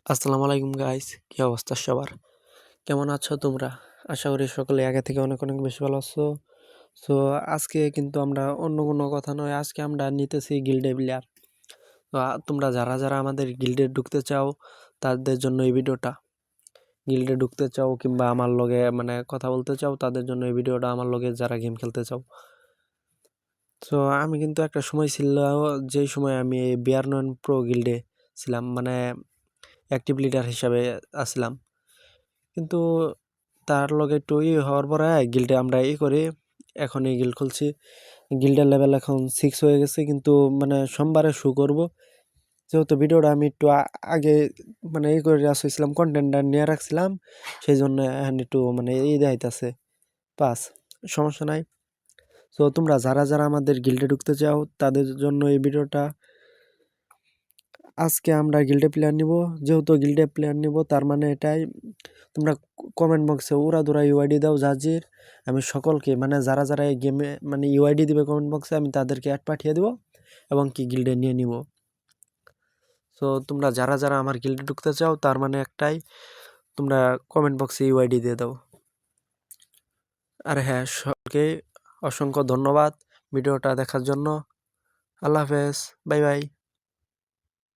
আসসালামু আলাইকুম গাইস, কি অবস্থা সবার? কেমন আছো তোমরা? আশা করি সকলে আগে থেকে অনেক অনেক বেশি ভালো আছো। সো আজকে কিন্তু আমরা অন্য কোনো কথা নয়, আজকে আমরা নিতেছি গিল্ডে প্লেয়ার। তো তোমরা যারা যারা আমাদের গিল্ডে ঢুকতে চাও তাদের জন্য এই ভিডিওটা। গিল্ডে ঢুকতে চাও কিংবা আমার লগে মানে কথা বলতে চাও তাদের জন্য এই ভিডিওটা, আমার লগে যারা গেম খেলতে চাও। সো আমি কিন্তু একটা সময় ছিল, যেই সময় আমি বিয়ার9 প্রো গিল্ডে ছিলাম, মানে অ্যাক্টিভ লিডার হিসাবে আসলাম। কিন্তু তার লগে একটু হওয়ার পরে গিল্ডে আমরা করি, এখন এই গিল্ড খুলছি। গিল্ডের লেভেল এখন 6 হয়ে গেছে, কিন্তু মানে সোমবারে শো করব। যেহেতু ভিডিওটা আমি একটু আগে মানে করে আসছিলাম, কন্টেন্টটা নিয়ে রাখছিলাম, সেই জন্য এখন একটু মানে দেখাইতেছে পাস, সমস্যা নাই। তো তোমরা যারা যারা আমাদের গিল্ডে ঢুকতে চাও তাদের জন্য এই ভিডিওটা। আজকে আমরা গিল্ডে প্লেয়ার নিব, যেহেতু গিল্ডে প্লেয়ার নিব তার মানে এটাই, তোমরা কমেন্ট বক্সে উড়াধুরা ইউআইডি দাও জাজির। আমি সকলকে মানে যারা যারা এই গেমে মানে ইউআইডি দিবে কমেন্ট বক্সে, আমি তাদেরকে অ্যাড পাঠিয়ে দেবো এবং কি গিল্ডে নিয়ে নিব। তো তোমরা যারা যারা আমার গিল্ডে ঢুকতে চাও তার মানে একটাই, তোমরা কমেন্ট বক্সে ইউআইডি দিয়ে দাও। আর হ্যাঁ, সকলকে অসংখ্য ধন্যবাদ ভিডিওটা দেখার জন্য। আল্লাহ হাফেজ, বাই বাই।